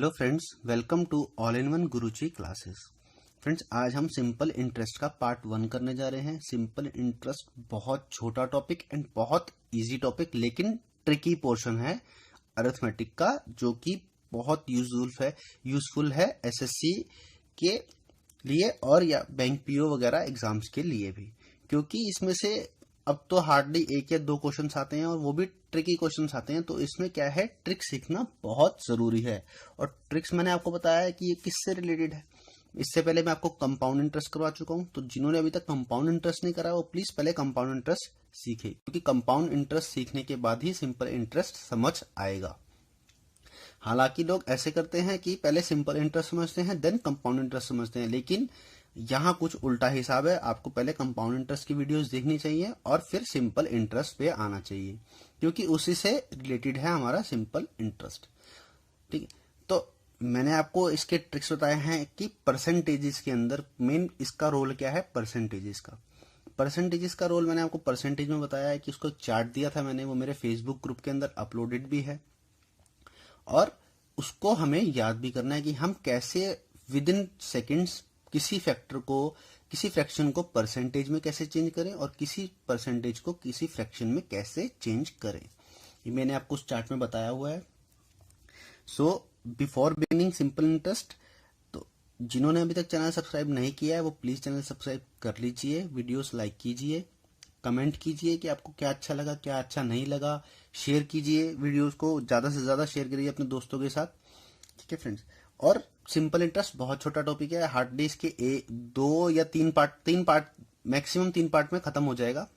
Hello friends, welcome to all in one Guruji classes. Friends, आज हम simple interest का part 1 करने जा रहे हैं। सिंपल इंटरेस्ट बहुत छोटा टॉपिक एंड बहुत इजी टॉपिक, लेकिन ट्रिकी पोर्शन है अरिथमेटिक का, जो कि बहुत यूजफुल है एसएससी के लिए और या बैंक पीओ वगैरह एग्जाम्स के लिए भी, क्योंकि इसमें से अब तो हार्डली 1 या 2 क्वेश्चंस आते हैं और वो भी ट्रिकी क्वेश्चंस आते हैं। तो इसमें क्या है, ट्रिक सीखना बहुत जरूरी है। और ट्रिक्स मैंने आपको बताया है कि ये किससे रिलेटेड है। इससे पहले मैं आपको कंपाउंड इंटरेस्ट करवा चुका हूं, तो जिन्होंने अभी तक कंपाउंड इंटरेस्ट नहीं करा वो प्लीज पहले कंपाउंड इंटरेस्ट सीखे, क्योंकि कंपाउंड इंटरेस्ट सीखने के बाद ही सिंपल इंटरेस्ट समझ आएगा। हालांकि लोग ऐसे करते हैं कि पहले सिंपल इंटरेस्ट समझते हैं देन कंपाउंड इंटरेस्ट समझते हैं, लेकिन यहाँ कुछ उल्टा हिसाब है। आपको पहले कंपाउंड इंटरेस्ट की वीडियोस देखनी चाहिए और फिर सिंपल इंटरेस्ट पे आना चाहिए, क्योंकि उसी से रिलेटेड है हमारा सिंपल इंटरेस्ट। ठीक है, तो मैंने आपको इसके ट्रिक्स बताए हैं कि परसेंटेजेस के अंदर मेन इसका रोल क्या है। परसेंटेजेस का रोल मैंने आपको परसेंटेज में बताया है कि उसको चार्ट दिया था मैंने, वो मेरे फेसबुक ग्रुप के अंदर अपलोडेड भी है। और उसको हमें याद भी करना है कि हम कैसे विद इन सेकेंड्स किसी फ्रैक्शन को परसेंटेज में कैसे चेंज करें और किसी परसेंटेज को किसी फ्रैक्शन में कैसे चेंज करें, ये मैंने आपको उस चार्ट में बताया हुआ है। So before beginning simple interest, तो जिन्होंने अभी तक चैनल सब्सक्राइब नहीं किया है वो प्लीज चैनल सब्सक्राइब कर लीजिए, वीडियोस लाइक कीजिए, कमेंट कीजिए कि आपको क्या अच्छा लगा क्या अच्छा नहीं लगा, शेयर कीजिए, वीडियोस को ज्यादा से ज्यादा शेयर करिए अपने दोस्तों के साथ। ठीक है फ्रेंड्स, और सिंपल इंटरेस्ट बहुत छोटा टॉपिक है, हार्डली इसके 2 या 3 पार्ट मैक्सिमम 3 पार्ट में खत्म हो जाएगा।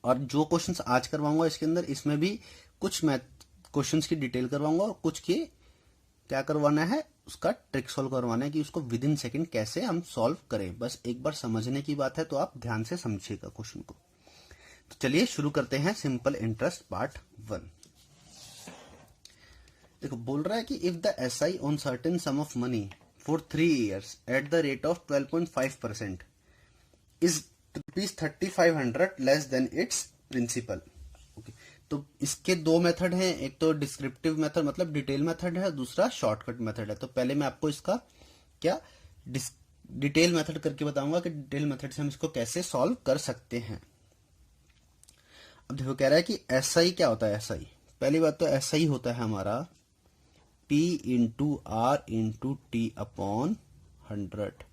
और जो क्वेश्चंस आज करवाऊंगा इसके अंदर, इसमें भी कुछ मैथ क्वेश्चंस की डिटेल करवाऊंगा और कुछ की क्या करवाना है, उसका ट्रिक सॉल्व करवाना है कि उसको विद इन सेकेंड कैसे हम सॉल्व करें। बस एक बार समझने की बात है, तो आप ध्यान से समझिएगा क्वेश्चन को। तो चलिए शुरू करते हैं सिंपल इंटरेस्ट पार्ट 1। देखो, बोल रहा है कि if the SI on certain sum of money for 3 years at the rate of 12.5% is ₹3500 less than its principal. Okay, तो इसके 2 मेथड हैं, एक तो डिस्क्रिप्टिव मेथड मतलब डिटेल मेथड है, दूसरा शॉर्टकट मेथड है। तो पहले मैं आपको इसका क्या डिटेल मेथड करके बताऊंगा कि डिटेल मेथड से हम इसको कैसे सॉल्व कर सकते हैं। अब देखो, कह रहा है कि एसआई क्या होता है। एसआई, पहली बात तो एसआई होता है हमारा P into R into T upon 100।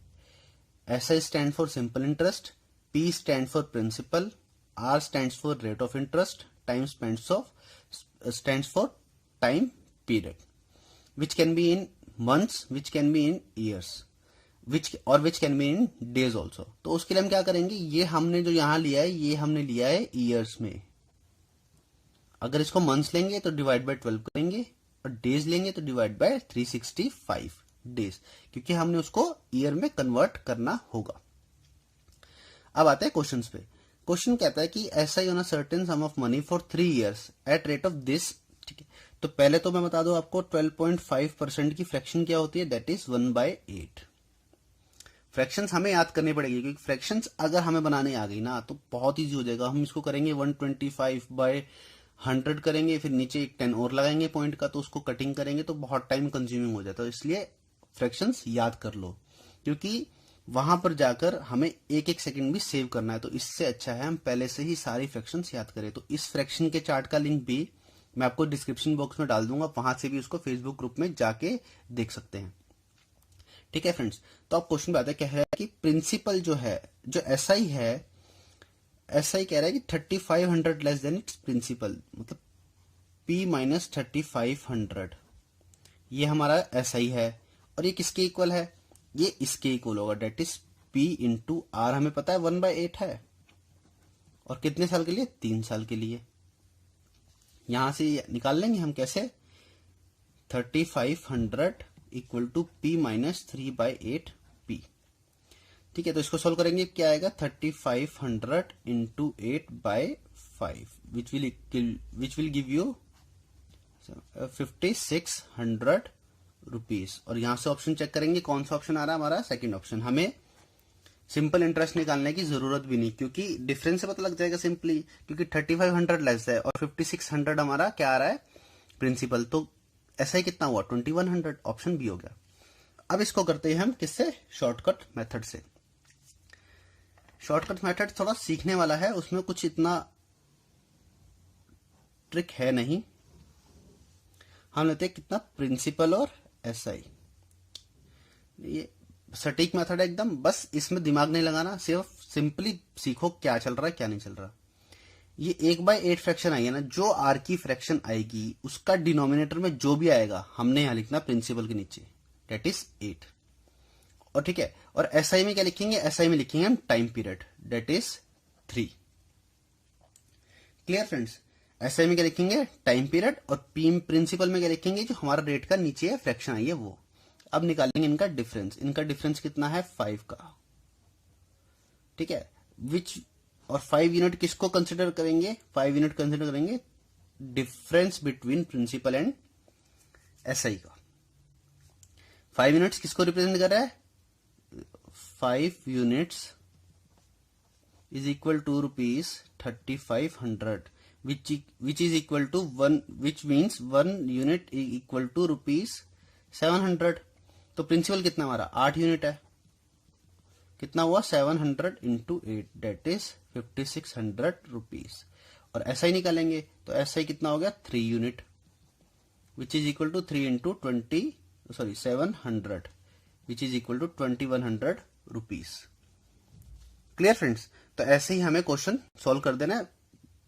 SI stand for simple interest, P stand for principal, R stand for rate of interest, time stand for time period, which can be in months, which can be in years, which can be in days also. तो उसके लिए हम क्या करेंगे, ये हमने जो यहां लिया है ये हमने लिया है ईयर्स में। अगर इसको मंथ्स लेंगे तो डिवाइड बाय 12 करेंगे, और डेज लेंगे तो डिवाइड बाय 365 डेज, क्योंकि हमने उसको ईयर में कन्वर्ट करना होगा। अब आते हैं क्वेश्चन पे। क्वेश्चन कहता है कि SI on a certain sum of money for 3 years eight rate of this. ठीक है, तो पहले तो मैं बता दूं आपको 12.5% की फ्रैक्शन क्या होती है, दैट इज 1/8। फ्रैक्शंस हमें याद करनी पड़ेगी, क्योंकि फ्रैक्शंस अगर हमें बनाने आ गई ना तो बहुत ईजी हो जाएगा। हम इसको करेंगे 125/100 करेंगे, फिर नीचे एक 10 और लगाएंगे पॉइंट का, तो उसको कटिंग करेंगे तो बहुत टाइम कंज्यूमिंग हो जाता है। इसलिए फ्रैक्शंस याद कर लो, क्योंकि वहां पर जाकर हमें एक एक सेकंड भी सेव करना है। तो इससे अच्छा है हम पहले से ही सारी फ्रैक्शंस याद करें। तो इस फ्रैक्शन के चार्ट का लिंक भी मैं आपको डिस्क्रिप्शन बॉक्स में डाल दूंगा, वहां से भी उसको फेसबुक ग्रुप में जाके देख सकते हैं। ठीक है फ्रेंड्स, तो अब क्वेश्चन पे आते हैं। कह रहा है कि प्रिंसिपल जो है, जो एसआई है, एसआई कह रहा है कि 3500 लेस देन इट्स प्रिंसिपल, मतलब P माइनस 3500, ये हमारा एसआई है। और ये किसके इक्वल है, ये इसके इक्वल होगा, that is P into R. हमें पता है 1/8 है, और कितने साल के लिए, 3 साल के लिए। यहां से निकाल लेंगे हम कैसे, 3500 equal to P minus 3/8P। ठीक है, तो इसको सोल्व करेंगे, क्या आएगा, 3500 into 8/5 which will give you 5600 rupees. और यहां से ऑप्शन चेक करेंगे, कौन सा ऑप्शन आ रहा है हमारा, सेकंड ऑप्शन। हमें सिंपल इंटरेस्ट निकालने की जरूरत भी नहीं, क्योंकि डिफरेंस से पता लग जाएगा सिंपली, क्योंकि 3500 लेस है और 5600 हमारा क्या आ रहा है, प्रिंसिपल। तो SI कितना हुआ 2100, ऑप्शन बी हो गया। अब इसको करते हैं हम किससे, शॉर्टकट मेथड से। शॉर्टकट मेथड थोड़ा सीखने वाला है, उसमें कुछ इतना ट्रिक है नहीं। हम लेते हैं कितना, प्रिंसिपल और SI। ये सटीक मेथड है एकदम, बस इसमें दिमाग नहीं लगाना, सिर्फ सिंपली सीखो क्या चल रहा है क्या नहीं चल रहा। ये 1/8 फ्रैक्शन आई है ना, जो R की फ्रैक्शन आएगी उसका डिनोमिनेटर में जो भी आएगा हमने यहां लिखना प्रिंसिपल के नीचे, डेट इज 8। और ठीक है, और SI में क्या लिखेंगे, SI में लिखेंगे हम time period, that is 3। Clear friends, SI में क्या लिखेंगे, टाइम पीरियड, और प्रिंसिपल में क्या लिखेंगे, जो हमारा रेट का नीचे है फ्रैक्शन आई है वो। अब निकालेंगे इनका डिफरेंस, इनका डिफरेंस कितना है 5 का, ठीक है। विच और 5 यूनिट किसको कंसिडर करेंगे, 5 यूनिट कंसिडर करेंगे difference between principal and SI का। 5 यूनिट्स किसको रिप्रेजेंट कर रहा है, 5 units is equal to ₹3500, which is equal to 1, which means 1 unit equal to ₹700। तो प्रिंसिपल कितना हमारा 8 यूनिट है, कितना हुआ 700 इंटू 8, डेट इज 5600 रुपीज। और SI निकालेंगे तो SI कितना हो गया 3 unit, which is equal to 3 into 700, which is equal to 2100 rupees. Clear friends, तो ऐसे ही हमें क्वेश्चन सॉल्व कर देना है,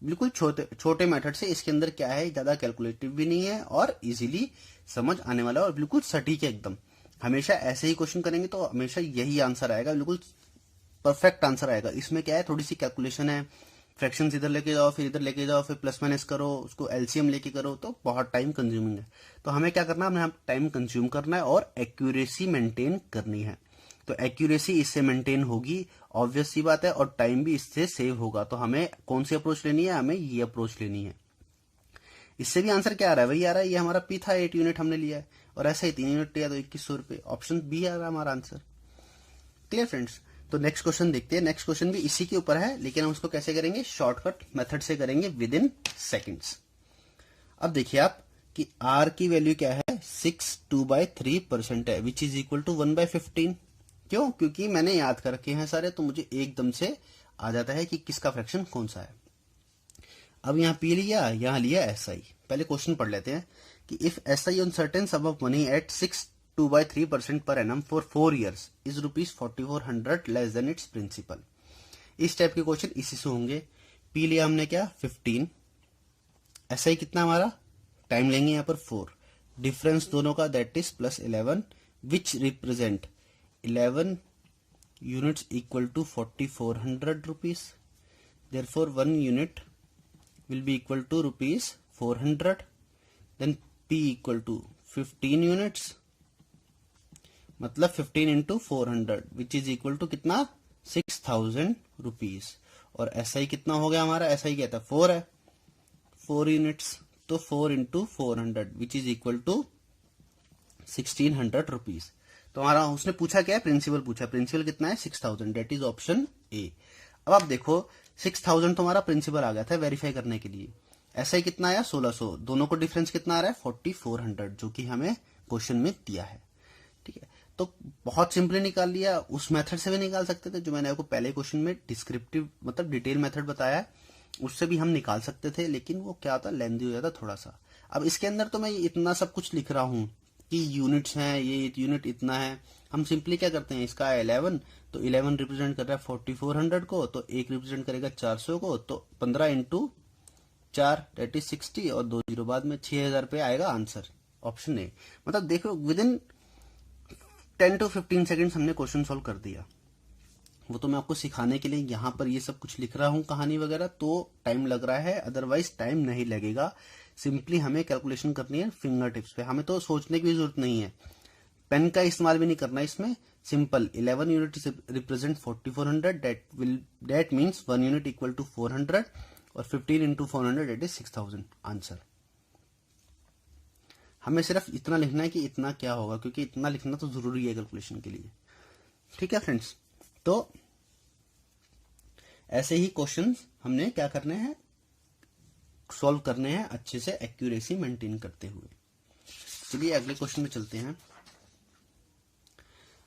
बिल्कुल छोटे मेथड से। इसके अंदर क्या है, ज्यादा कैलकुलेटिव भी नहीं है और इजीली समझ आने वाला है और बिल्कुल सटीक है एकदम। हमेशा ऐसे ही क्वेश्चन करेंगे तो हमेशा यही आंसर आएगा, बिल्कुल परफेक्ट आंसर आएगा। इसमें क्या है, थोड़ी सी कैलकुलेशन है, फ्रैक्शंस इधर लेके जाओ, फिर इधर लेके जाओ, फिर प्लस माइनस करो, उसको LCM लेके करो, तो बहुत टाइम कंज्यूमिंग है। तो हमें क्या करना है, हमें टाइम कंज्यूम करना है और एक्यूरेसी मेंटेन करनी है। तो एक्यूरेसी इससे मेंटेन होगी, ऑब्वियस सी बात है, और टाइम भी इससे सेव होगा। तो हमें कौन सी अप्रोच लेनी है, हमें ये अप्रोच लेनी है। इससे भी आंसर क्या आ रहा है, वही आ रहा है, ये हमारा P था 8 यूनिट हमने लिया है, और ऐसे ही 3 यूनिट लिया तो 2100 रुपए, ऑप्शन बी आ रहा है हमारा आंसर। क्लियर फ्रेंड्स, तो नेक्स्ट क्वेश्चन देखते हैं। नेक्स्ट क्वेश्चन भी इसी के ऊपर है, लेकिन हम उसको कैसे करेंगे, शॉर्टकट मेथड से करेंगे, विद इन सेकेंड्स। अब देखिए आप कि R की वैल्यू क्या है, 62/3% है, विच इज इक्वल टू 1/15। क्यों, क्योंकि मैंने याद कर रखे हैं सारे, तो मुझे एकदम से आ जाता है कि किसका फ्रैक्शन कौन सा है। अब यहाँ P लिया, यहाँ लिया SI। पहले क्वेश्चन पढ़ लेते हैं कि if SI on certain sum of money at 62/3% per annum for 4 years is ₹4400 less than its principal. इस टाइप के क्वेश्चन इसी से होंगे। P लिया हमने क्या 15, SI कितना हमारा, टाइम लेंगे यहाँ पर 4, डिफरेंस दोनों का that is +11, which represent 11 units equal to 4400 rupees. Therefore 1 unit will be equal to ₹400, then P equal to 15 units, मतलब 15 into 400 which is equal to कितना 6000 रुपीज। और SI कितना हो गया हमारा, SI क्या था 4 है, 4 यूनिट्स, तो 4 into 400 which is equal to 1600 rupees. तो हमारा उसने पूछा क्या है, प्रिंसिपल पूछा, प्रिंसिपल कितना है 6000, डेट इज ऑप्शन ए। अब आप देखो 6000 तो हमारा प्रिंसिपल आ गया था वेरीफाई करने के लिए, SI कितना आया 1600, दोनों को डिफरेंस कितना आ रहा है 4400, जो कि हमें क्वेश्चन में दिया है। ठीक है, तो बहुत सिंपली निकाल लिया। उस मेथड से भी निकाल सकते थे जो मैंने आपको पहले क्वेश्चन में डिस्क्रिप्टिव मतलब डिटेल मेथड बताया, उससे भी हम निकाल सकते थे, लेकिन वो क्या होता लेंदी हो जाता थोड़ा सा। अब इसके अंदर तो मैं इतना सब कुछ लिख रहा हूं कि यूनिट्स हैं, ये यूनिट इतना है, हम सिंपली क्या करते हैं, इसका 11 तो 11 रिप्रेजेंट कर रहा है 4400 को, तो एक रिप्रेजेंट करेगा 400 को, तो 15 इंटू 4 डेट इज 60, और 2 जीरो बाद में 6000 पे आएगा आंसर, ऑप्शन ए। मतलब देखो विद इन 10 to 15 सेकेंड्स हमने क्वेश्चन सॉल्व कर दिया। वो तो मैं आपको सिखाने के लिए यहाँ पर ये सब कुछ लिख रहा हूँ कहानी वगैरह, तो टाइम लग रहा है, अदरवाइज टाइम नहीं लगेगा। सिंपली हमें कैलकुलेशन करनी है फिंगर टिप्स पे, हमें तो सोचने की भी जरूरत नहीं है, पेन का इस्तेमाल भी नहीं करना इसमें। Simple 11 unit represent 4400, that means 1 unit equal to 400, और 15 इंटू 400 डेट इज 6000 आंसर। हमें सिर्फ इतना लिखना है कि इतना क्या होगा, क्योंकि इतना लिखना तो जरूरी है कैलकुलेशन के लिए। ठीक है फ्रेंड्स, तो ऐसे ही क्वेश्चंस हमने क्या करने हैं, सॉल्व करने हैं अच्छे से एक्यूरेसी मेंटेन करते हुए। चलिए अगले क्वेश्चन में चलते हैं।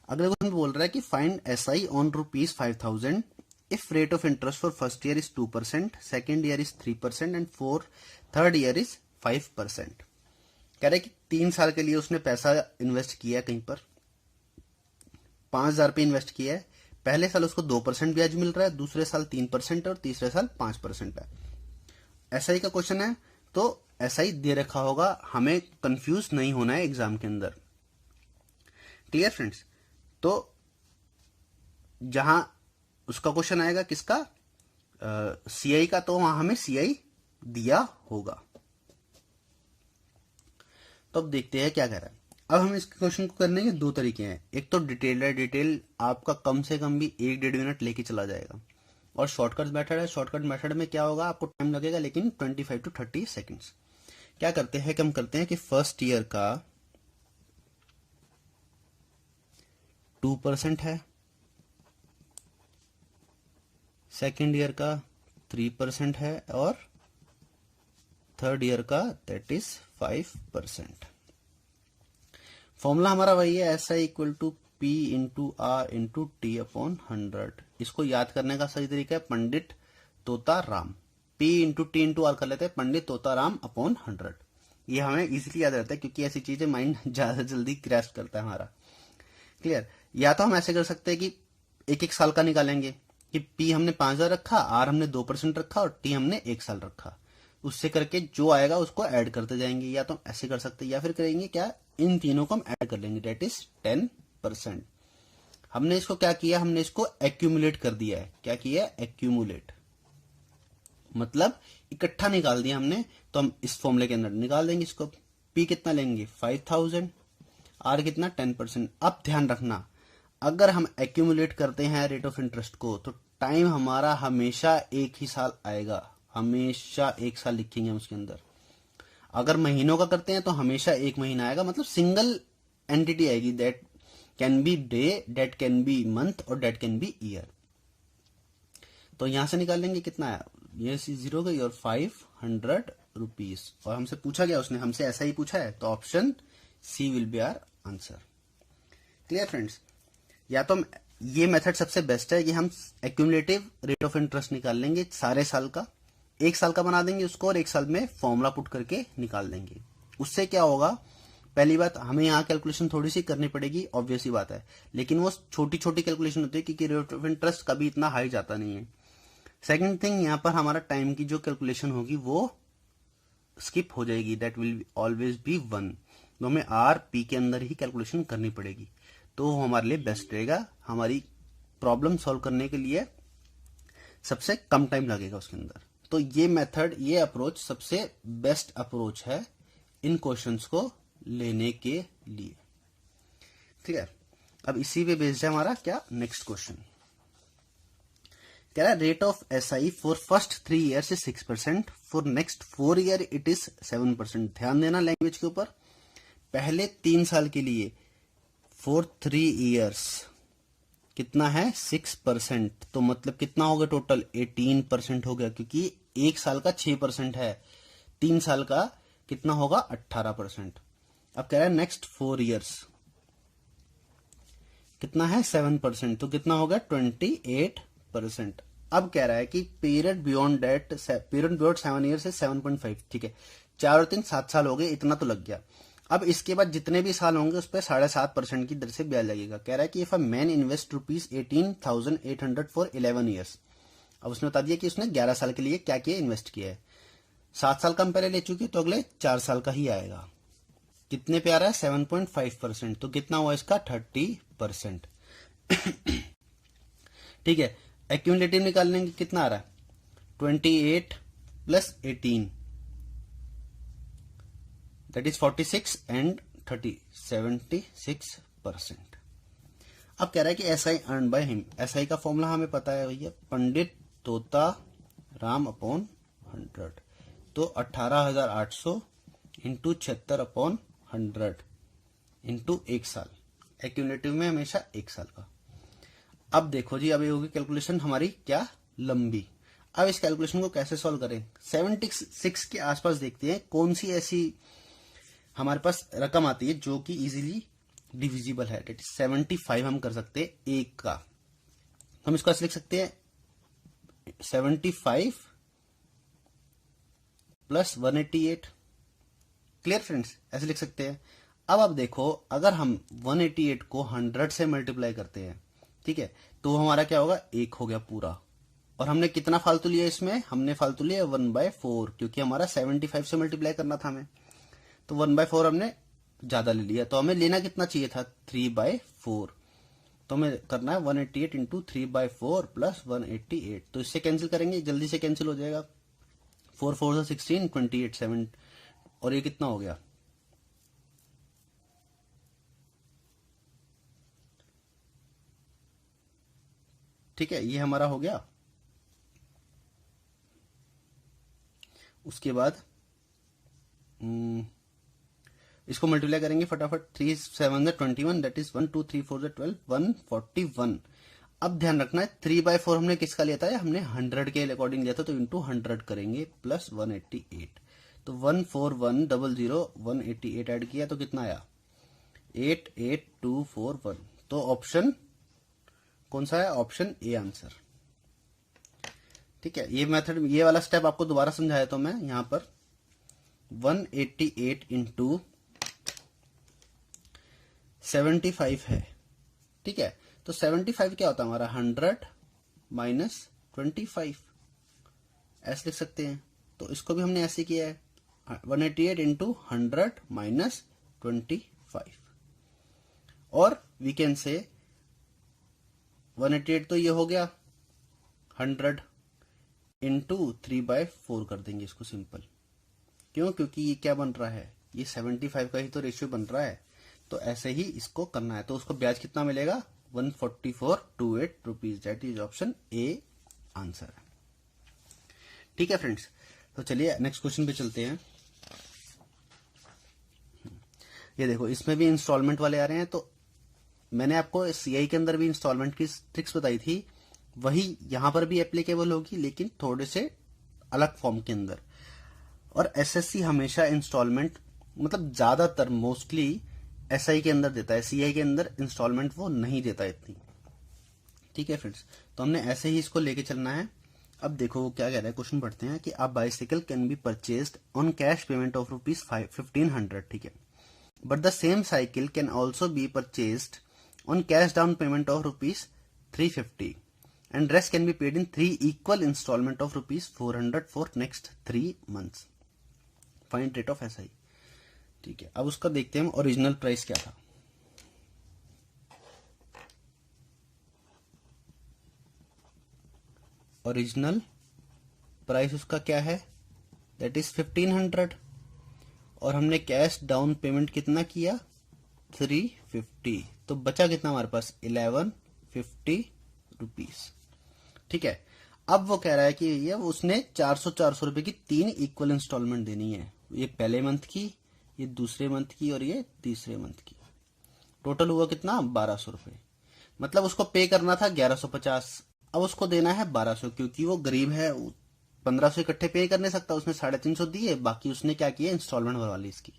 अगले क्वेश्चन बोल रहा है कि find SI on ₹5,000 if rate of interest for first year is 2%, second year is 3% and for third year is 5%। कह रहे कि 3 साल के लिए उसने पैसा इन्वेस्ट किया है, कहीं पर 5,000 पे इन्वेस्ट किया है। पहले साल उसको 2% ब्याज मिल रहा है, दूसरे साल 3% और तीसरे साल 5% है। SI का क्वेश्चन है तो SI दे रखा होगा, हमें कंफ्यूज नहीं होना है एग्जाम के अंदर। Clear friends? तो जहां उसका क्वेश्चन आएगा किसका, CI का, तो वहां हमें CI दिया होगा। तो अब देखते हैं क्या कह रहा है। अब हम इस क्वेश्चन को करने के 2 तरीके हैं। एक तो डिटेल है, डिटेल आपका कम से कम भी 1-1.5 मिनट लेके चला जाएगा, और शॉर्टकट मेथड है। शॉर्टकट मेथड में क्या होगा, आपको टाइम लगेगा लेकिन 25 to 30 सेकेंड्स। क्या करते हैं कि हम करते हैं कि फर्स्ट ईयर का 2% है, सेकेंड ईयर का 3% है, और थर्ड ईयर का दैट इज 5%। फॉर्मूला हमारा वही है, SI equal to P into R into T upon 100। इसको याद करने का सही तरीका है पंडित तोता Ram. P into T into R कर लेते हैं, पंडित तोता राम अपॉन 100। ये हमें इजीली याद रहता है क्योंकि ऐसी चीजें माइंड ज्यादा जल्दी ग्रैस्प करता है हमारा। क्लियर? या तो हम ऐसे कर सकते हैं कि 1-1 साल का निकालेंगे कि P हमने 5,000 रखा, R हमने 2% रखा और T हमने 1 साल रखा। उससे करके जो आएगा उसको ऐड करते जाएंगे। या तो हम ऐसे कर सकते हैं या फिर करेंगे क्या, इन तीनों को हम ऐड कर लेंगे, डेट इज 10%। हमने इसको क्या किया, हमने इसको एक्यूमुलेट कर दिया है। क्या किया, एक्यूमुलेट, मतलब इकट्ठा निकाल दिया हमने। तो हम इस फॉर्मूले के अंदर निकाल देंगे इसको। P कितना लेंगे 5,000, R कितना 10%। अब ध्यान रखना, अगर हम एक्यूमुलेट करते हैं रेट ऑफ इंटरेस्ट को तो टाइम हमारा हमेशा 1 ही साल आएगा, हमेशा 1 साल लिखेंगे हम उसके अंदर। अगर महीनों का करते हैं तो हमेशा 1 महीना आएगा, मतलब सिंगल एंटिटी आएगी, that can be day, that can be month और दैट कैन बी ईयर। तो यहां से निकाल लेंगे कितना है, ये 0 गई और 500 रुपीज। और हमसे पूछा गया, उसने हमसे ऐसा ही पूछा है, तो option C will be our answer. Clear friends? या तो हम, ये मेथड सबसे बेस्ट है कि हम एक्यूमुलेटिव रेट ऑफ इंटरेस्ट निकाल लेंगे सारे साल का, 1 साल का बना देंगे उसको और 1 साल में फॉर्मूला पुट करके निकाल देंगे। उससे क्या होगा, पहली बात हमें यहाँ कैलकुलेशन थोड़ी सी करनी पड़ेगी, ऑब्वियस सी बात है, लेकिन वो छोटी छोटी कैलकुलेशन होती है क्योंकि रेट ऑफ इंटरेस्ट कभी इतना हाई जाता नहीं है। सेकंड थिंग, यहाँ पर हमारा टाइम की जो कैलकुलेशन होगी वो स्किप हो जाएगी, दैट विल ऑलवेज बी 1। तो हमें RP के अंदर ही कैलकुलेशन करनी पड़ेगी, तो वो हमारे लिए बेस्ट रहेगा। हमारी प्रॉब्लम सॉल्व करने के लिए सबसे कम टाइम लगेगा उसके अंदर। तो ये मेथड, ये अप्रोच सबसे बेस्ट अप्रोच है इन क्वेश्चंस को लेने के लिए। क्लियर? अब इसी पे बेस्ड है हमारा क्या, नेक्स्ट क्वेश्चन। कह रहा है rate of SI for first 3 years is 6%, for next 4 year it is 7%। ध्यान देना लैंग्वेज के ऊपर, पहले 3 साल के लिए फॉर 3 ईयर्स कितना है 6%, तो मतलब कितना हो गया टोटल 18% हो गया, क्योंकि 1 साल का 6% है, 3 साल का कितना होगा 18%। अब कह रहा है नेक्स्ट 4 ईयर्स कितना है 7%, तो कितना होगा 28%। अब कह रहा है कि period beyond that, period beyond 7 years है 7.5। ठीक है, 4 और 3 7 साल हो गए, इतना तो लग गया। अब इसके बाद जितने भी साल होंगे उस पर 7.5% की दर से ब्याज लगेगा। कह रहा है कि if a man invest ₹18,800 for 11 years. अब उसने बता दिया कि उसने 11 साल के लिए क्या किया, इन्वेस्ट किया है। 7 साल का हम पहले ले चुके, तो अगले 4 साल का ही आएगा। कितने पे आ रहा है 7.5%, तो कितना हुआ इसका 30%। ठीक है, एक्यूमुलेटिव निकाल लेंगे, कितना आ रहा है 28 + 18 दैट इज 46 एंड 30 76%। अब कह रहा है कि SI earn by him. SI का फॉर्मूला हमें पता है भैया, पंडित तोता राम अपॉन 100। तो 18,800 इंटू 76/100 इंटू 1 साल। एक्यूमुलेटिव में हमेशा 1 साल का। अब देखो जी, अब ये होगी कैलकुलेशन हमारी क्या, लंबी। अब इस कैलकुलेशन को कैसे सॉल्व करें, 76 के आसपास देखते हैं कौन सी ऐसी हमारे पास रकम आती है जो कि इजीली डिविजिबल है, डेट इज 75 हम कर सकते हैं एक का। हम इसको ऐसे लिख सकते हैं 75 प्लस 188। क्लियर फ्रेंड्स, ऐसे लिख सकते हैं। अब आप देखो, अगर हम 188 को 100 से मल्टीप्लाई करते हैं, ठीक है, तो हमारा क्या होगा, 1 हो गया पूरा। और हमने कितना फालतू लिया इसमें, हमने फालतू लिया 1/4, क्योंकि हमारा 75 से मल्टीप्लाई करना था हमें, तो 1/4 हमने ज्यादा ले लिया। तो हमें लेना कितना चाहिए था, 3/4। तो हमें करना है 188 इंटू 3/4 प्लस 188। तो इससे कैंसिल करेंगे, जल्दी से कैंसिल हो जाएगा। 4 4 16, 28 7, और ये कितना हो गया, ठीक है, ये हमारा हो गया। उसके बाद इसको मल्टीप्लाई करेंगे फटाफट। 3 7 21, दैट इज 1 2 3 4 12, 141। अब ध्यान रखना है 3/4 हमने किसका लिया था, हमने 100 के अकॉर्डिंग लिया था, तो इंटू 100 करेंगे प्लस 188। तो 14100 188 ऐड किया तो कितना आया, 88241। तो ऑप्शन कौन सा है, ऑप्शन ए आंसर। ठीक है, ये मेथड, ये वाला स्टेप आपको दोबारा समझाया तो मैं यहां पर 188 इंटू 75 है, ठीक है। तो 75 क्या होता है हमारा, 100 माइनस 25, ऐसे लिख सकते हैं। तो इसको भी हमने ऐसे किया है, 188 इंटू 100 माइनस 25, और वी कैन से 188 तो ये हो गया, 100 इंटू 3/4 कर देंगे इसको सिंपल। क्यों, क्योंकि ये क्या बन रहा है, ये 75 का ही तो रेशियो बन रहा है, तो ऐसे ही इसको करना है। तो उसको ब्याज कितना मिलेगा, 14428 rupees, that is option A answer. ठीक है फ्रेंड्स, तो चलिए नेक्स्ट क्वेश्चन पे चलते हैं। ये देखो, इसमें भी इंस्टॉलमेंट वाले आ रहे हैं। तो मैंने आपको सीआई के अंदर भी इंस्टॉलमेंट की ट्रिक्स बताई थी, वही यहां पर भी एप्लीकेबल होगी, लेकिन थोड़े से अलग फॉर्म के अंदर। और एसएससी हमेशा इंस्टॉलमेंट, मतलब ज्यादातर मोस्टली एसआई के अंदर देता है, सीआई के अंदर इंस्टॉलमेंट वो नहीं देता इतनी। ठीक है फ्रेंड्स, तो हमने ऐसे ही इसको लेके चलना है। अब देखो वो क्या कह रहा है, क्वेश्चन पढ़ते हैं कि a bicycle can be purchased on cash payment of ₹1500, ठीक है, but the same cycle can also be purchased on cash down payment of ₹350 and rest can be paid in 3 equal installment of ₹400 for next 3 months. Find rate of SI. ठीक है, अब उसका देखते हैं हम original price क्या था। Original price उसका क्या है, दैट इज 1500, और हमने कैश डाउन पेमेंट कितना किया, 350। तो बचा कितना हमारे पास, 1150 रुपीज। ठीक है, अब वो कह रहा है कि ये उसने 400 रुपए की 3 इक्वल इंस्टॉलमेंट देनी है, ये पहले मंथ की, ये दूसरे मंथ की, और ये तीसरे मंथ की। टोटल हुआ कितना, 1200 रुपए। मतलब उसको पे करना था 1150, अब उसको देना है 1200, क्योंकि वो गरीब है, 1500 इकट्ठे पे कर नहीं सकता, उसने 350 दिए, बाकी उसने क्या किया, इंस्टॉलमेंट भरवा ली इसकी।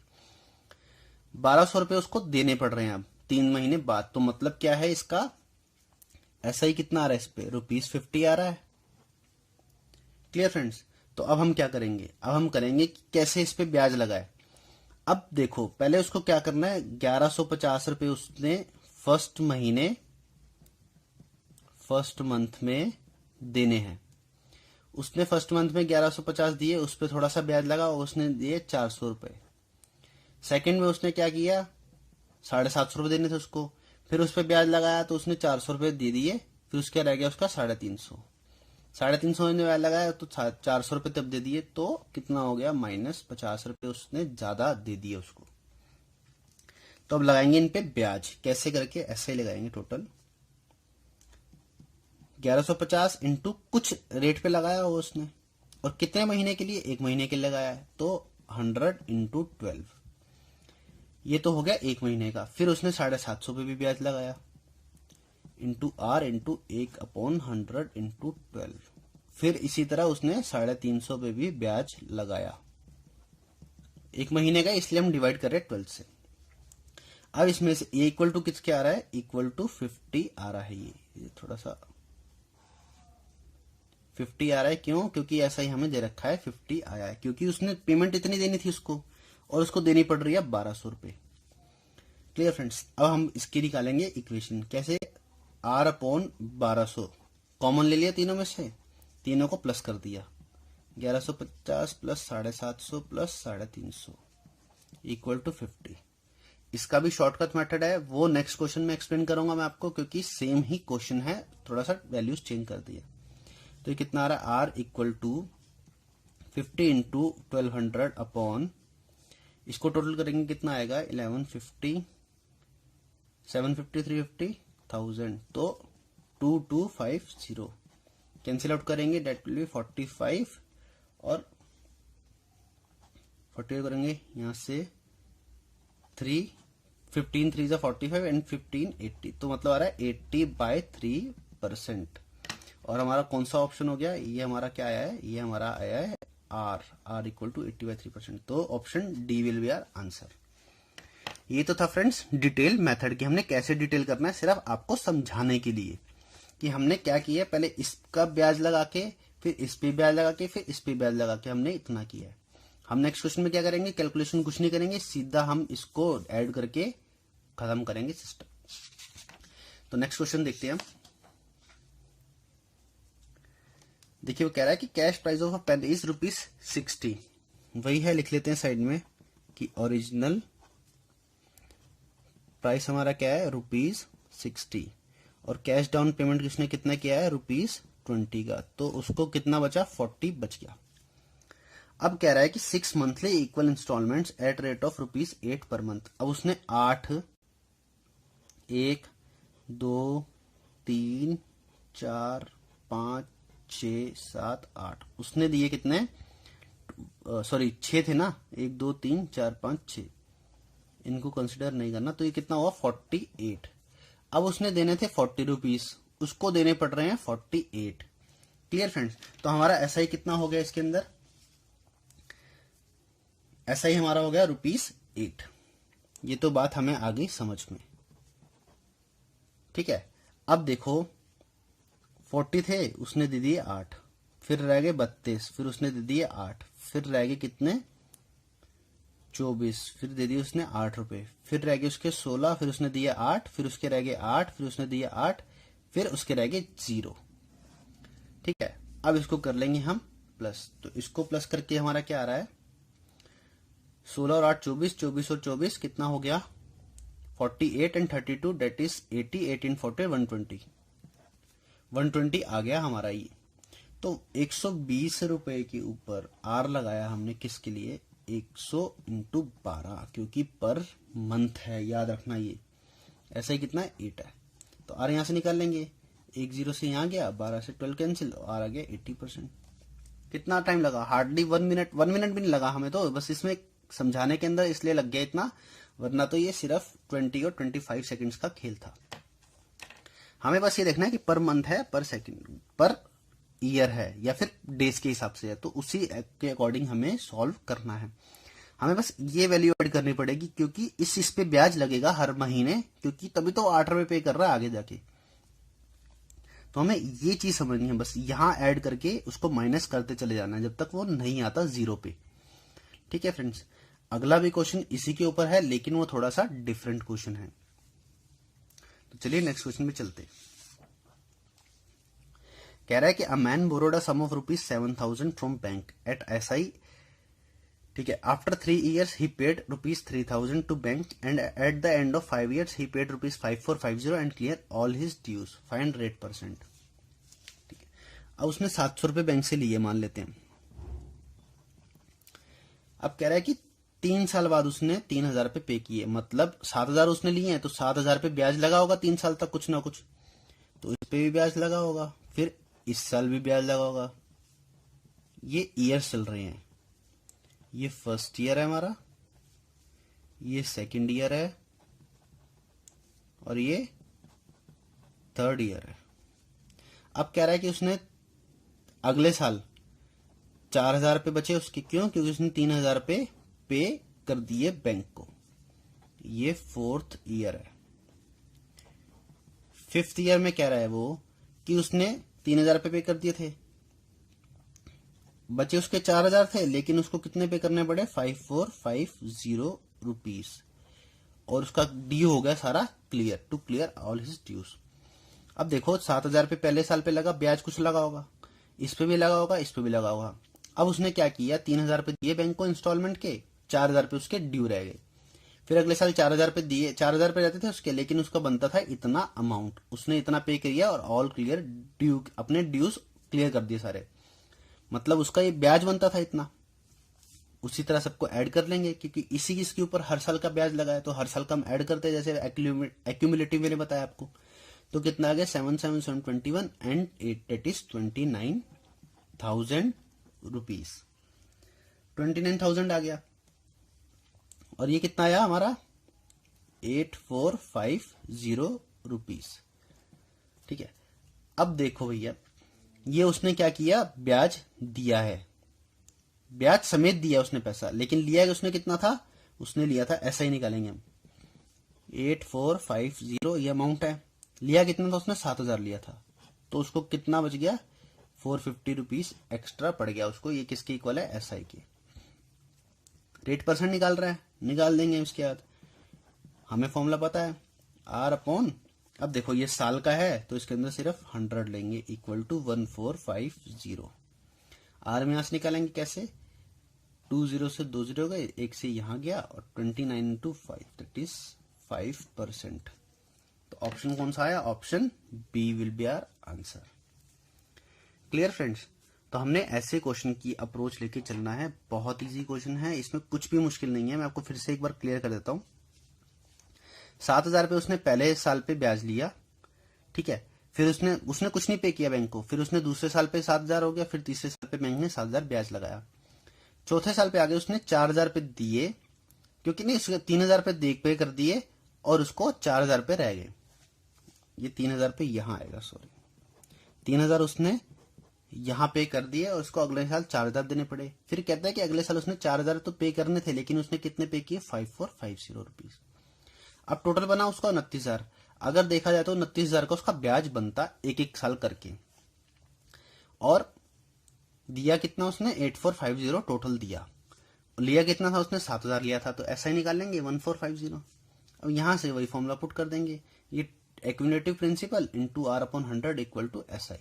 1200 रुपए उसको देने पड़ रहे हैं अब 3 महीने बाद। तो मतलब क्या है इसका, ऐसा ही कितना आ रहा है इस पे, ₹50 आ रहा है। क्लियर फ्रेंड्स, तो अब हम क्या करेंगे, अब हम करेंगे कि कैसे इस पे ब्याज लगाए। अब देखो, पहले उसको क्या करना है, 1150 रुपए उसने फर्स्ट मंथ में देने हैं। उसने फर्स्ट मंथ में 1150 दिए, उस पर थोड़ा सा ब्याज लगा, उसने दिए 400 रुपए। सेकेंड में उसने क्या किया, 750 रुपए देने थे उसको, फिर उस पर ब्याज लगाया, तो उसने 400 रुपए दे दिए, फिर उसके रह गया उसका 350। 350 में ब्याज लगाया तो 400 रुपए तब दे दिए, तो कितना हो गया, -50 रुपए उसने ज्यादा दे दिए उसको। तो अब लगाएंगे इन पे ब्याज, कैसे करके, ऐसे ही लगाएंगे। टोटल 1150 इंटू कुछ रेट पे लगाया हो उसने, और कितने महीने के लिए, 1 महीने के लिए लगाया है, तो 100 इंटू 12, ये तो हो गया 1 महीने का। फिर उसने 750 पे भी ब्याज लगाया, इंटू R इंटू 1/100 इंटू 12। फिर इसी तरह उसने 350 पे भी ब्याज लगाया, 1 महीने का, इसलिए हम डिवाइड कर रहे हैं 12 से। अब इसमें से ये इक्वल टू किसके आ रहा है, इक्वल टू 50 आ रहा है। ये थोड़ा सा 50 आ रहा है, क्यों, क्योंकि ऐसा ही हमें दे रखा है 50 आया है, क्योंकि उसने पेमेंट इतनी देनी थी उसको, और उसको देनी पड़ रही है 1200 रुपये। Clear friends. अब हम इसकी निकालेंगे इक्वेशन, कैसे, r अपॉन 1200 कॉमन ले लिया तीनों में से, तीनों को प्लस कर दिया, 1150 प्लस 750 प्लस 350 इक्वल टू 50। इसका भी शॉर्टकट मेथड है, वो नेक्स्ट क्वेश्चन में एक्सप्लेन करूंगा मैं आपको, क्योंकि सेम ही क्वेश्चन है, थोड़ा सा वैल्यूज चेंज कर दिया। तो ये कितना आ रहा है, R equal to 50 into 1200 upon, इसको टोटल करेंगे कितना आएगा, 1150 750 350 1000, तो 2250 कैंसिल आउट करेंगे, डेट विल बी 45 और 40 करेंगे यहाँ से 3 15 3 जा 45 एंड 15 80, तो मतलब आ रहा है 80/3%। और हमारा कौन सा ऑप्शन हो गया, ये हमारा क्या आया है, ये हमारा आया है आर इक्वल टू 80/3%, तो option D will be our answer. ये तो था फ्रेंड्स डिटेल मेथड कि हमने कैसे डिटेल करना है, सिर्फ आपको समझाने के लिए कि हमने क्या किया है, पहले इसका ब्याज लगा के, फिर इस पे ब्याज लगा के, फिर इस पे ब्याज लगा के हमने इतना किया है। हम नेक्स्ट क्वेश्चन में क्या करेंगे, कैलकुलेशन कुछ नहीं करेंगे, सीधा हम इसको ऐड करके खत्म करेंगे सिस्टम। तो नेक्स्ट क्वेश्चन देखते हैं हम। देखिए वो कह रहा है कि cash price of a pen is ₹60, वही है, लिख लेते हैं साइड में कि ओरिजिनल प्राइस हमारा क्या है, ₹60, और कैश डाउन पेमेंट किसने कितना किया है, ₹20 का, तो उसको कितना बचा, 40 बच गया। अब कह रहा है कि 6 monthly equal instalments at rate of ₹8 per month. अब उसने 8 1 2 3 4 5 6 7 8 उसने दिए कितने, सॉरी 6 थे ना, 1 2 3 4 5 6, इनको कंसिडर नहीं करना, तो ये कितना हुआ 48। अब उसने देने थे 40 रुपीज, उसको देने पड़ रहे हैं 48। Clear friends. तो हमारा ऐसा ही कितना हो गया इसके अंदर, ऐसा ही हमारा हो गया ₹8। ये तो बात हमें आ गई समझ में, ठीक है। अब देखो 40 थे, उसने दे दिए 8, फिर रह गए 32, फिर उसने दे दिए 8, फिर रह गए कितने 24, फिर दे दिए उसने 8 रुपए, फिर रह गए उसके 16, फिर उसने दिए 8, फिर उसके रह गए 8, फिर उसने दिए 8, फिर उसके रह गए 0। ठीक है। अब इसको कर लेंगे हम प्लस, तो इसको प्लस करके हमारा क्या आ रहा है, 16 और 8 24, 24 और 24 कितना हो गया 48 एंड 32 डेट इज 80, 18 40 120, 120 आ गया हमारा ये। तो 120 रुपए के ऊपर आर लगाया हमने किसके लिए, 100 इंटू 12, क्योंकि पर मंथ है, याद रखना ये ऐसा ही कितना है 8 है। तो आर यहां से निकाल लेंगे, 1 0 से यहां गया, 12 से 12 कैंसिल, आर आ गया 80%। कितना टाइम लगा, हार्डली 1 मिनट, 1 मिनट भी नहीं लगा हमें, तो बस इसमें समझाने के अंदर इसलिए लग गया इतना, वरना तो ये सिर्फ 20 और 25 सेकंड्स का खेल था। हमें बस ये देखना है कि पर मंथ है, पर सेकंड, पर ईयर है, या फिर डेज के हिसाब से है, तो उसी के अकॉर्डिंग हमें सॉल्व करना है। हमें बस ये वैल्यू ऐड करनी पड़ेगी, क्योंकि इस पे ब्याज लगेगा हर महीने, क्योंकि तभी तो 8 रुपए पे कर रहा है आगे जाके। तो हमें ये चीज समझनी है, बस यहां ऐड करके उसको माइनस करते चले जाना है जब तक वो नहीं आता 0 पे। ठीक है फ्रेंड्स। अगला भी क्वेश्चन इसी के ऊपर है, लेकिन वो थोड़ा सा डिफरेंट क्वेश्चन है। तो चलिए नेक्स्ट क्वेश्चन में चलते। कह रहा है कि a man borrowed a sum of ₹7,000 from bank at SI। ठीक है। After 3 years he paid ₹3,000 to bank and at the end of 5 years he paid ₹5450 and clear all his dues, find rate %। ठीक है। अब उसने 700 रुपए bank से लिए, मान लेते हैं। अब कह रहा है कि 3 साल बाद उसने 3,000 रुपए पे किए, मतलब 7,000 उसने लिए हैं, तो 7,000 पे ब्याज लगा होगा 3 साल तक कुछ ना कुछ, तो इस पे भी ब्याज लगा होगा, फिर इस साल भी ब्याज लगा होगा। ये ईयर चल रहे हैं, ये फर्स्ट ईयर है हमारा, ये सेकंड ईयर है, और ये थर्ड ईयर है। अब कह रहा है कि उसने अगले साल 4,000 रुपये बचे उसके, क्यों, क्योंकि उसने 3,000 रुपये पे कर दिए बैंक को। ये 4th ईयर है। 5th ईयर में कह रहा है वो कि उसने 3,000 रुपये पे कर दिए थे, बचे उसके 4,000 थे, लेकिन उसको कितने पे करने पड़े? 5450 रुपीज, और उसका ड्यू हो गया सारा clear, to clear all his dues. अब देखो 7,000 पे पहले साल पे लगा, ब्याज कुछ लगा होगा, इस पे भी लगा होगा, इस पे भी लगा होगा। अब उसने क्या किया, 3,000 पे दिए बैंक को इंस्टॉलमेंट के, 4,000 पे उसके ड्यू रह गए। फिर अगले साल 4,000 पे दिए, 4,000 पे रहते थे उसके, लेकिन उसका बनता था इतना अमाउंट, उसने इतना पे किया और ऑल क्लियर ड्यू, अपने ड्यूज क्लियर कर दिए सारे, मतलब उसका ये ब्याज बनता था इतना। उसी तरह सबको ऐड कर लेंगे, क्योंकि इसी इसके ऊपर हर साल का ब्याज लगा है, तो हर साल का हम ऐड करते हैं, जैसे एक्यूमुलेटिव मैंने बताया आपको। तो कितना आ गया? 7,721 एंड इट इज 29,000 रुपीज। 29,000 आ गया। और ये कितना आया हमारा? 8,450 रुपीज। ठीक है। अब देखो भैया, ये उसने क्या किया, ब्याज दिया है, ब्याज समेत दिया उसने पैसा, लेकिन लिया है उसने कितना था? उसने लिया था, ऐसा ही निकालेंगे हम, 8,450 ये अमाउंट है। लिया कितना था उसने? 7,000 लिया था, तो उसको कितना बच गया? 450 रुपीज एक्स्ट्रा पड़ गया उसको। ये किसके इक्वल है? एसआई के। रेट परसेंट निकाल रहा है, निकाल देंगे इसके बाद। हमें फॉर्मूला पता है, आर अपॉन, अब देखो ये साल का है तो इसके अंदर सिर्फ 100 लेंगे, इक्वल टू 1450। आर में यहां से निकालेंगे कैसे? 20 से 2 0 गए, एक से यहां गया, और 29 इंटू 5 दैट इज 5%। तो ऑप्शन कौन सा आया? Option B will be our answer. Clear friends? तो हमने ऐसे क्वेश्चन की अप्रोच लेके चलना है, बहुत इजी क्वेश्चन है, इसमें कुछ भी मुश्किल नहीं है। मैं आपको फिर से एक बार क्लियर कर देता हूं। 7,000 पे उसने पहले साल पे ब्याज लिया, ठीक है, फिर उसने कुछ नहीं पे किया बैंक को, फिर उसने दूसरे साल पे 7,000 हो गया, फिर तीसरे साल पे बैंक ने 7,000 ब्याज लगाया, चौथे साल पे आगे उसने 4,000 पे दिए, क्योंकि नहीं उसके 3,000 पे देख पे कर दिए, और उसको 4,000 पे रह गए। ये 3,000 पे यहां आएगा, सॉरी 3,000 उसने यहां पे कर दिए, और उसको अगले साल 4,000 देने पड़े। फिर कहता है कि अगले साल उसने 4,000 तो पे करने थे, लेकिन उसने कितने पे किए? 5,450 रुपीज। अब टोटल बना उसका 29,000। अगर देखा जाए तो 29,000 का उसका ब्याज बनता एक एक साल करके, और दिया कितना उसने? 8,450 टोटल दिया। लिया कितना था उसने? 7,000 लिया था, तो ऐसा ही निकाल लेंगे 1,450। अब यहां से वही फॉर्मूला पुट कर देंगे, ये accumulative principal into R upon 100 equal to S I.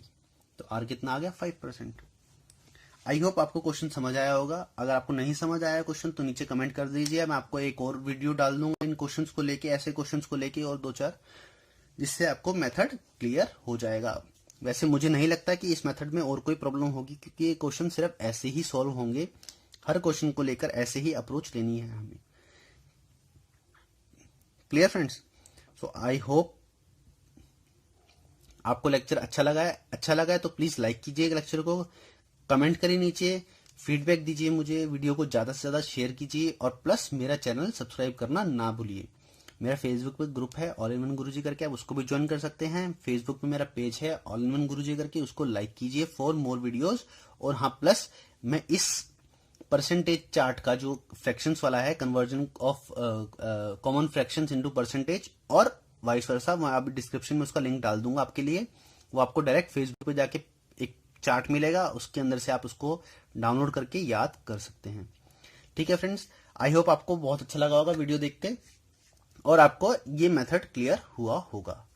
तो आर कितना आ गया? 5%। आई होप आपको क्वेश्चन समझ आया होगा। अगर आपको नहीं समझ आया क्वेश्चन तो नीचे कमेंट कर दीजिए, मैं आपको एक और वीडियो डाल दूंगा इन क्वेश्चंस को लेके, ऐसे क्वेश्चंस को लेके और 2-4, जिससे आपको मेथड क्लियर हो जाएगा। वैसे मुझे नहीं लगता कि इस मेथड में और कोई प्रॉब्लम होगी, क्योंकि ये क्वेश्चन सिर्फ ऐसे ही सॉल्व होंगे, हर क्वेश्चन को लेकर ऐसे ही अप्रोच लेनी है हमें। Clear friends? So I hope आपको लेक्चर अच्छा लगा है तो प्लीज लाइक कीजिए लेक्चर को, कमेंट करिए नीचे, फीडबैक दीजिए मुझे, वीडियो को ज्यादा से ज्यादा शेयर कीजिए, और प्लस मेरा चैनल सब्सक्राइब करना ना भूलिए। मेरा फेसबुक पे ग्रुप है ऑल इन वन गुरुजी करके, आप उसको भी ज्वाइन कर सकते हैं। फेसबुक पे मेरा पेज है ऑल इन वन गुरुजी करके, उसको लाइक कीजिए फॉर मोर वीडियोस। और हाँ, प्लस मैं इस परसेंटेज चार्ट का जो फ्रैक्शंस वाला है, conversion of common fractions into percentage और वाइस वर्सा, मैं अभी डिस्क्रिप्शन में उसका लिंक डाल दूंगा आपके लिए। वो आपको डायरेक्ट फेसबुक पे जाके एक चार्ट मिलेगा, उसके अंदर से आप उसको डाउनलोड करके याद कर सकते हैं। ठीक है फ्रेंड्स, आई होप आपको बहुत अच्छा लगा होगा वीडियो देख के, और आपको ये मेथड क्लियर हुआ होगा।